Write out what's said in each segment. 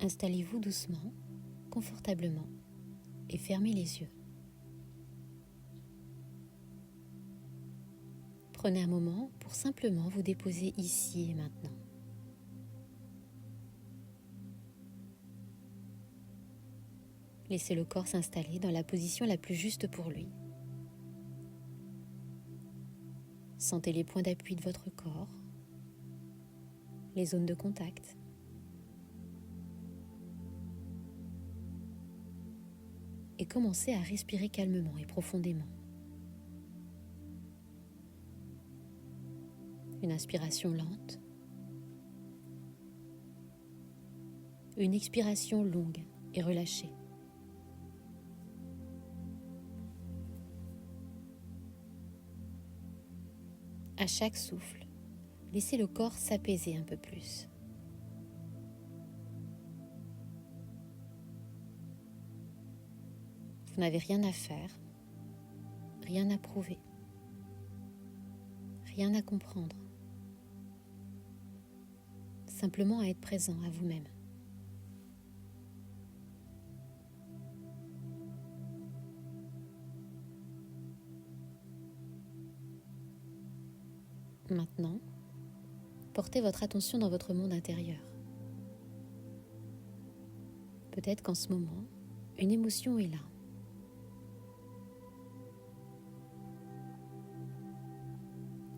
Installez-vous doucement, confortablement et fermez les yeux. Prenez un moment pour simplement vous déposer ici et maintenant. Laissez le corps s'installer dans la position la plus juste pour lui. Sentez les points d'appui de votre corps, les zones de contact. Et commencez à respirer calmement et profondément. Une inspiration lente, une expiration longue et relâchée. À chaque souffle, laissez le corps s'apaiser un peu plus. Vous n'avez rien à faire, rien à prouver, rien à comprendre. Simplement à être présent à vous-même. Maintenant, portez votre attention dans votre monde intérieur. Peut-être qu'en ce moment, une émotion est là.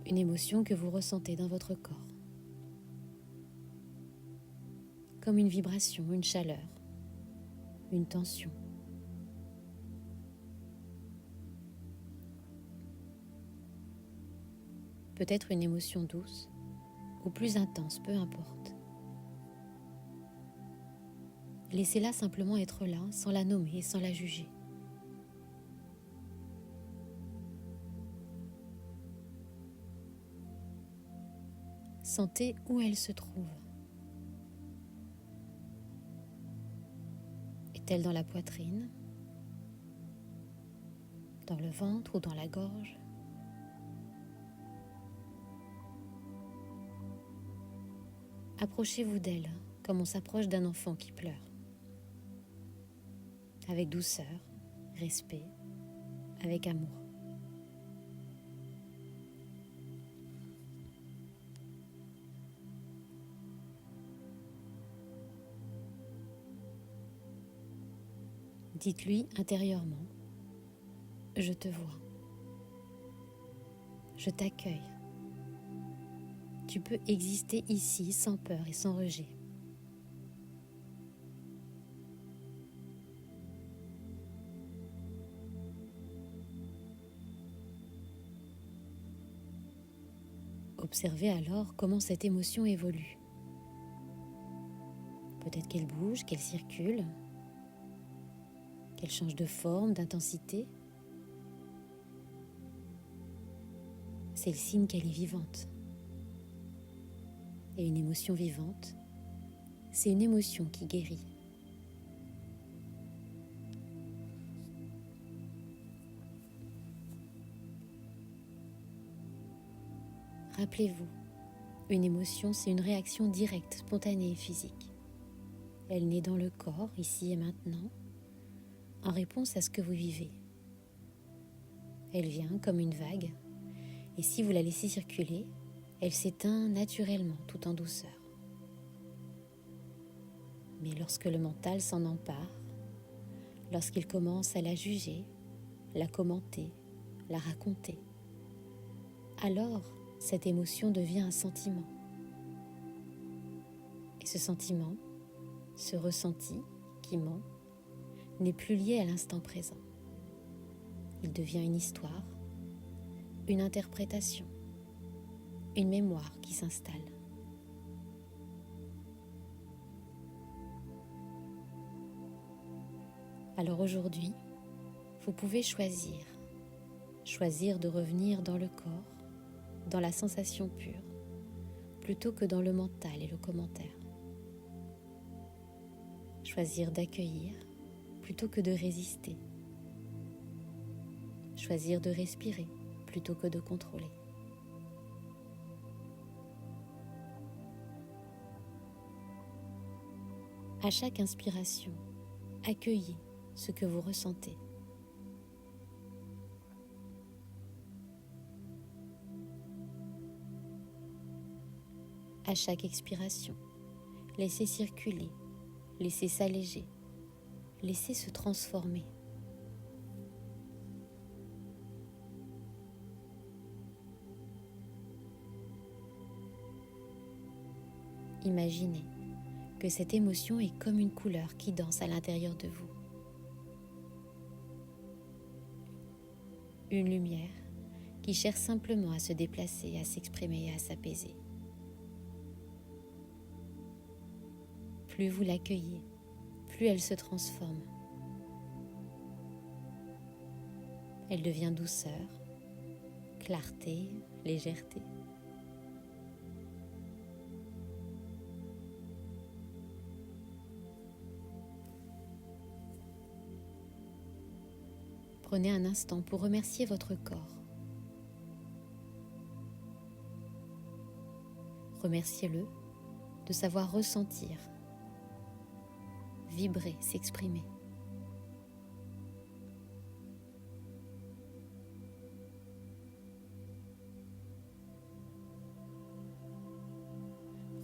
Une émotion que vous ressentez dans votre corps. Comme une vibration, une chaleur, une tension. Peut-être une émotion douce ou plus intense, peu importe. Laissez-la simplement être là, sans la nommer et sans la juger. Sentez où elle se trouve. Est-elle dans la poitrine, dans le ventre ou dans la gorge? Approchez-vous d'elle comme on s'approche d'un enfant qui pleure. Avec douceur, respect, avec amour. Dites-lui intérieurement, je te vois, je t'accueille. Tu peux exister ici sans peur et sans rejet. Observez alors comment cette émotion évolue. Peut-être qu'elle bouge, qu'elle circule, qu'elle change de forme, d'intensité. C'est le signe qu'elle est vivante. Et une émotion vivante, c'est une émotion qui guérit. Rappelez-vous, une émotion, c'est une réaction directe, spontanée et physique. Elle naît dans le corps, ici et maintenant, en réponse à ce que vous vivez. Elle vient comme une vague, et si vous la laissez circuler, elle s'éteint naturellement, tout en douceur. Mais lorsque le mental s'en empare, lorsqu'il commence à la juger, la commenter, la raconter, alors cette émotion devient un sentiment. Et ce sentiment, ce ressenti qui ment, n'est plus lié à l'instant présent. Il devient une histoire, une interprétation, une mémoire qui s'installe. Alors aujourd'hui, vous pouvez choisir de revenir dans le corps, dans la sensation pure, plutôt que dans le mental et le commentaire. Choisir d'accueillir plutôt que de résister. Choisir de respirer plutôt que de contrôler. À chaque inspiration, accueillez ce que vous ressentez. À chaque expiration, laissez circuler, laissez s'alléger, laissez se transformer. Imaginez que cette émotion est comme une couleur qui danse à l'intérieur de vous. Une lumière qui cherche simplement à se déplacer, à s'exprimer et à s'apaiser. Plus vous l'accueillez, plus elle se transforme. Elle devient douceur, clarté, légèreté. Prenez un instant pour remercier votre corps. Remerciez-le de savoir ressentir, vibrer, s'exprimer.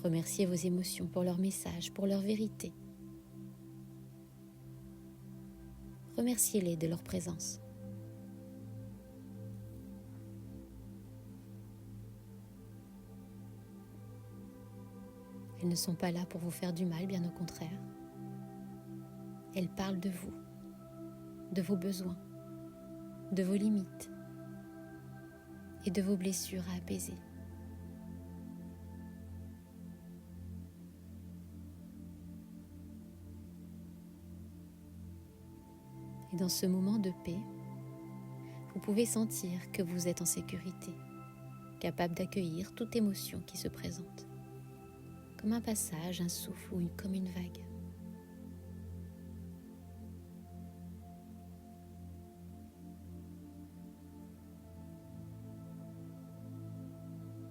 Remerciez vos émotions pour leur message, pour leur vérité. Remerciez-les de leur présence. Elles ne sont pas là pour vous faire du mal, bien au contraire. Elles parlent de vous, de vos besoins, de vos limites et de vos blessures à apaiser. Et dans ce moment de paix, vous pouvez sentir que vous êtes en sécurité, capable d'accueillir toute émotion qui se présente, comme un passage, un souffle ou comme une vague.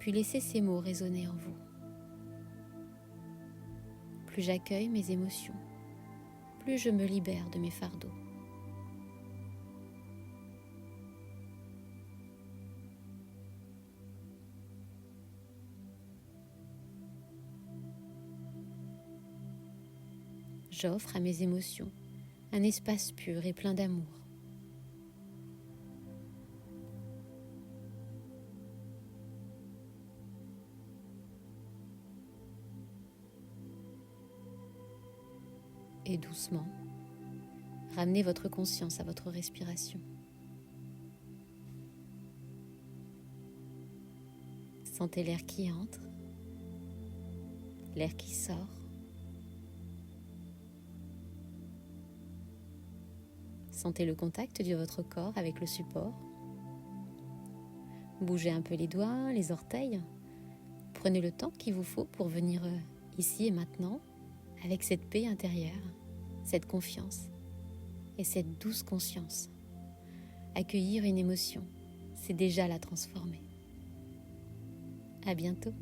Puis laissez ces mots résonner en vous. Plus j'accueille mes émotions, plus je me libère de mes fardeaux. J'offre à mes émotions un espace pur et plein d'amour. Et doucement, ramenez votre conscience à votre respiration. Sentez l'air qui entre, l'air qui sort. Sentez le contact de votre corps avec le support. Bougez un peu les doigts, les orteils. Prenez le temps qu'il vous faut pour venir ici et maintenant avec cette paix intérieure, cette confiance et cette douce conscience. Accueillir une émotion, c'est déjà la transformer. À bientôt.